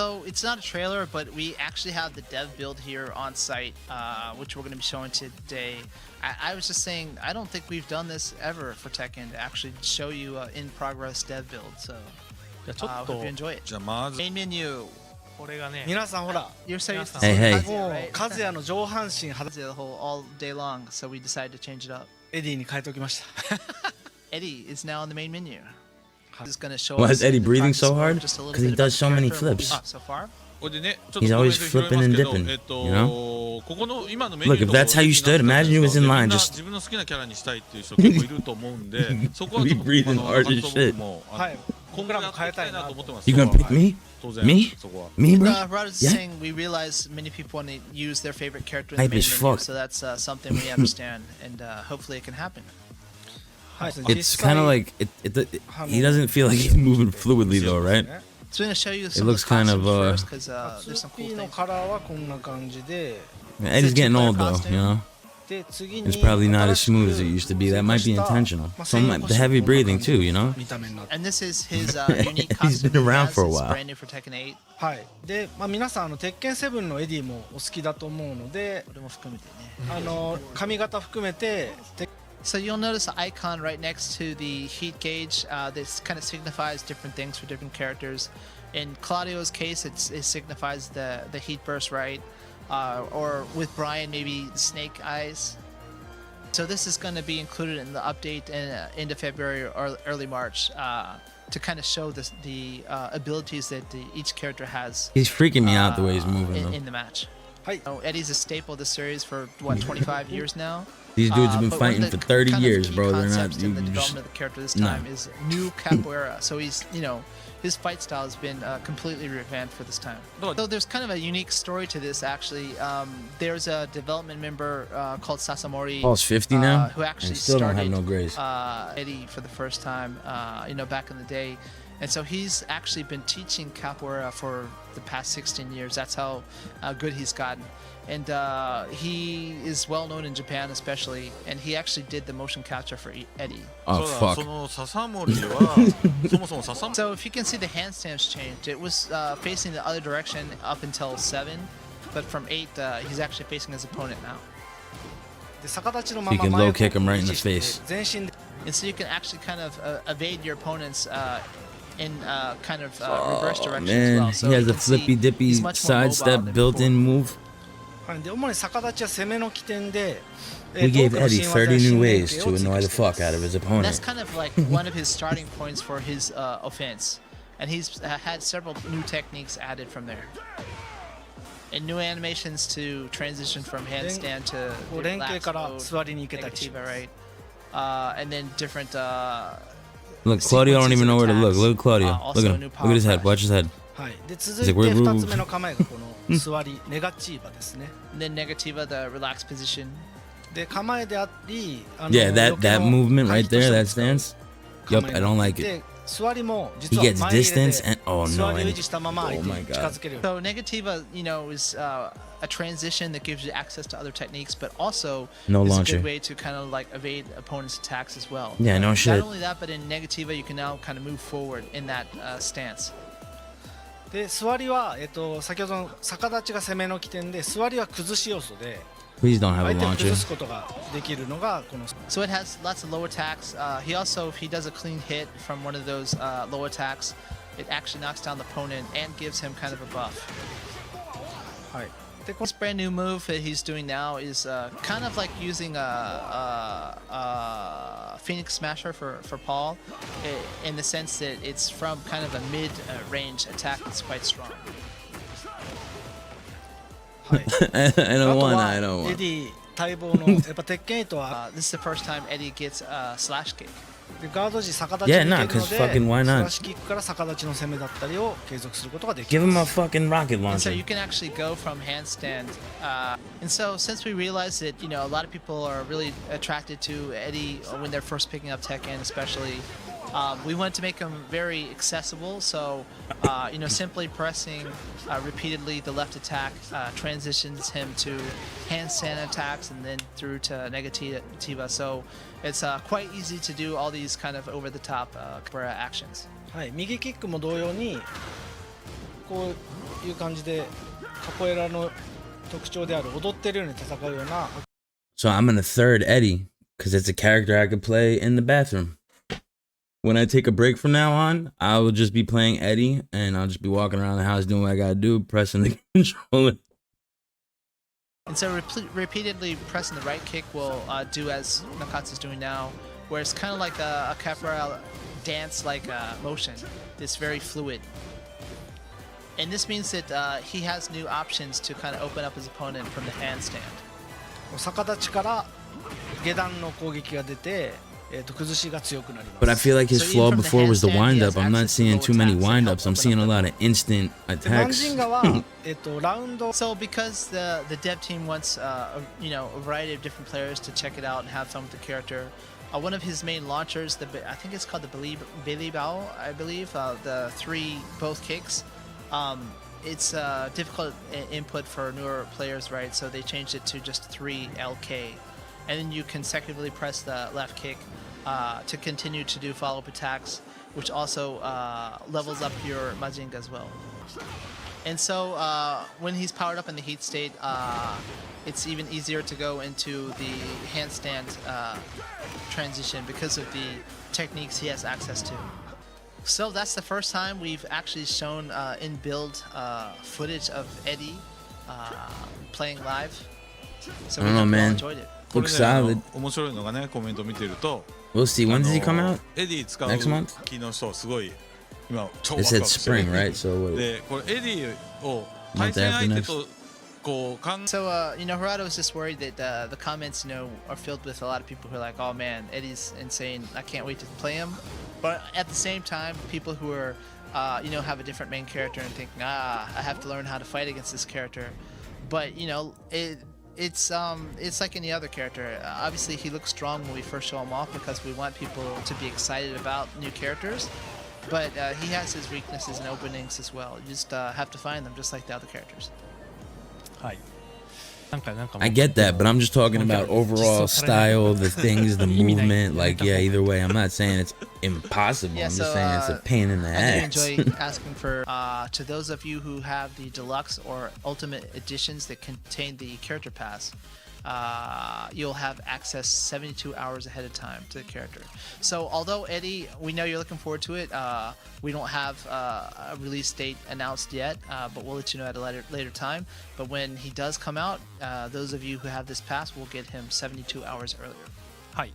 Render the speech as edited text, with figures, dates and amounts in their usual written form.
So it's not a trailer, but we actually have the dev build here on site, which we're going to be showing today. I was just saying, I don't think we've done this ever for Tekken to actually show you in progress dev build. So じゃあちょっ hope と you enjoy it. じゃあまず Main menu. これがね、皆さんほら You're so used to Hey, seeing hey. Kazuya, もう right? 和也の上半身裸 The whole all day long, so we decided to change it up. エディに変えておきました Eddie is now on the main menu. He's going to show Why us is Eddie the breathing practice so mode, hard? just a little 'Cause he bit does about so many character and what we flips. saw so far. これでね、ちょっ He's と always ごめんなさい flipping and 拾います dipping, けど you know? ここの今のメニュ Look, ー if that's how you stood, imagine you was in line みんな just 自分の好きなキャラにしたいっていう人結構いると思うんでそこはちょっと Be breathing あの hard as 僕 shit. もはい今後やっていきたいなと思ってます You gonna pick me? 当然 Me? そこは Me, bro? Rod is Yeah. saying we realize many people want to use their favorite character in the Hype main as menu, fuck. so that's something we understand, and hopefully it can happen. はい It's kind of like he doesn't feel like he's moving fluidly though, right? So we're going to show you some looks of the kind of, costumes first, because there's some cool 2P の things. カラーはこんな感じで Eddie's getting old though, you know. で次に It's probably not as smooth as it used to be. That might be intentional. Some the heavy breathing too, you know. 見た目になって And this is his unique He's costume. been he around has. for a It's while. brand new for Tekken 8. はいで、皆さん鉄拳7のエディもお好きだと思うのでこれも含めてね。髪型含めて So you'll notice an icon right next to the heat gauge. This kind of signifies different things for different characters. In Claudio's case, it signifies the heat burst, right? Or with Brian, maybe snake eyes. So this is going to be included in the update in end of February or early March to kind of show the abilities that each character has. He's freaking me out the way he's moving though. in the match. はい Eddie's a staple of the series for what 25 years now. These dudes have been But one of fighting the for 30 kind of years, key bro. They're not. concepts in the You just, development of the character this no. time is new capoeira. So he's, his fight style has been completely revamped for this time. So there's kind of a unique story to this, actually. There's a development member called Sasamori. Paul's 50 now, who actually and still don't have started no grace. Eddie for the first time, back in the day. And so he's actually been teaching capoeira for the past 16 years. That's how good he's gotten. And he is well known in Japan, especially. And he actually did the motion capture for Eddie. Oh そうだ fuck. その笹森はそもそも笹森 So if you can see, the handstands changed. It was facing the other direction up until 7, but from 8, he's actually facing his opponent now. で逆立ちのま You ま can 前 low を kick him right in 維 the 持して face. 全身で And so you can actually kind of evade your opponents in kind of reverse Oh direction man, as well. So he has you a can see flippy dippy he's much more mobile sidestep than built-in before. move. はいで主に逆立ちは攻めの起点で We gave 多くの Eddie 新技や 30 新 new 連 ways 携 to を追 annoy 加 the していま fuck す out of his And opponent. that's kind of like one of his starting points for his offense. And he's had several new techniques added from there. And new animations to transition from handstand to こう連携 relax から mode, 座りに行けたりし negativa, ます right? And then different Look, Claudio don't even know where to look. Look at Claudio. Also Look at a him. new Look at his power head. Watch his head. はいで続 He's い like, て "We're- 2つ目の構えがこの座りネガチーバですね and then negativa, the relaxed position. で構えであり Yeah, that 避け that の movement 回 right 避として there, も that 使う stance. 構 Yup, え I に don't なっ like て it. 座りも He 実は gets 前に入れ distance て and oh 座 no, りを維 and 持したまま相 oh 手 my に近 god. づける So negativa, is a transition that gives you access to other techniques, but also No is a launcher. good way to kind of like evade opponents' attacks as well. Yeah, no Not shit. only that, but in negativa, you can now kind of move forward in that stance. で座りは、先ほどの逆立ちが攻めの起点で座りは崩し要素で Please don't have a 相手を launcher. 崩すことができるのがこの So it has lots of low attacks. He also, if he does a clean hit from one of those low attacks, it actually knocks down the opponent and gives him kind of a buff. はいでこ This brand new move that he's doing now is kind of like using a Phoenix Smasher for Paul, in the sense that it's from kind of a mid-range attack that's quite strong. はい I あと don't want. は I don't エ want. ディ待望のやっぱ鉄拳8は This is the first time Eddie gets a slash kick. でガード時逆立ちに Yeah, 行ける nah, の 'cause で fucking why ス not? ラッシュキックから逆立ちの攻めだったりを継続することができ Give ま him す a fucking rocket And so launcher. you can actually go from handstand. And so since we realized that, a lot of people are really attracted to Eddie when they're first picking up Tekken, especially, we wanted to make him very accessible. So, simply pressing repeatedly the left attack transitions him to handstand attacks and then through to negativa. So it's quite easy to do all these kind of over-the-top actions. はい右キックも同様にこういう感じでカポエラの特徴である踊ってるように戦うような。 So I'm gonna third Eddy because it's a character I could play in the bathroom. When I take a break from now on, I will just be playing Eddy and I'll just be walking around the house doing what I gotta do, pressing the controller. And so repeatedly pressing the right kick will do as Nakatsu's doing now, where it's kind of like a capoeira dance-like motion. It's very fluid. And this means that he has new options to kind of open up his opponent from the handstand. 逆立ちから下段の攻撃が出て、崩しが強くなります。 But I feel like his So flaw even from the before was the handstand, he wind has up. I'm not access to seeing low too many attacks to wind help ups. I'm open seeing a up lot of instant マン attacks. ジンガはラウンド So because the dev team wants a variety of different players to check it out and have fun with the character, one of his main launchers, I think it's called the Billy Bao, I believe, the 3 both kicks. It's difficult input for newer players, right? So they changed it to just 3 LK, and then you consecutively press the left kick to continue to do follow-up attacks, which also levels up your Majinga as well. And so when he's powered up in the heat state, it's even easier to go into the handstand transition because of the techniques he has access to. So that's the first time we've actually shown in build footage of Eddy playing live. So I we don't know, hope you all man. enjoyed it. これ Looks ね solid. 面白いのがね、コメント見てると We'll see. When does he come out? エディ使う Next month? 機の人すごい今超 It ワクワ said クしてる spring, right? So what? でこれエディを Month 対戦 after 相手 next. とこう考え So, Harada was just worried that the comments, are filled with a lot of people who are like, oh man, Eddie's insane. I can't wait to play him. But at the same time, people who are, have a different main character and thinking, I have to learn how to fight against this character. But, it's like any other character. Obviously, he looks strong when we first show him off because we want people to be excited about new characters. But he has his weaknesses and openings as well. You just have to find them just like the other characters. はい。 I get that, but I'm just talking about overall style, the things, the movement. Like, yeah, either way, I'm not saying it's impossible. Yeah, I'm so, just saying it's a pain in the I ass. do enjoy asking for, to those of you who have the deluxe or ultimate editions that contain the character pass, you'll have access 72 hours ahead of time to the character. So although Eddy, we know you're looking forward to it, we don't have a release date announced yet, but we'll let you know at a later time. But when he does come out, those of you who have this pass will get him 72 hours earlier. はい。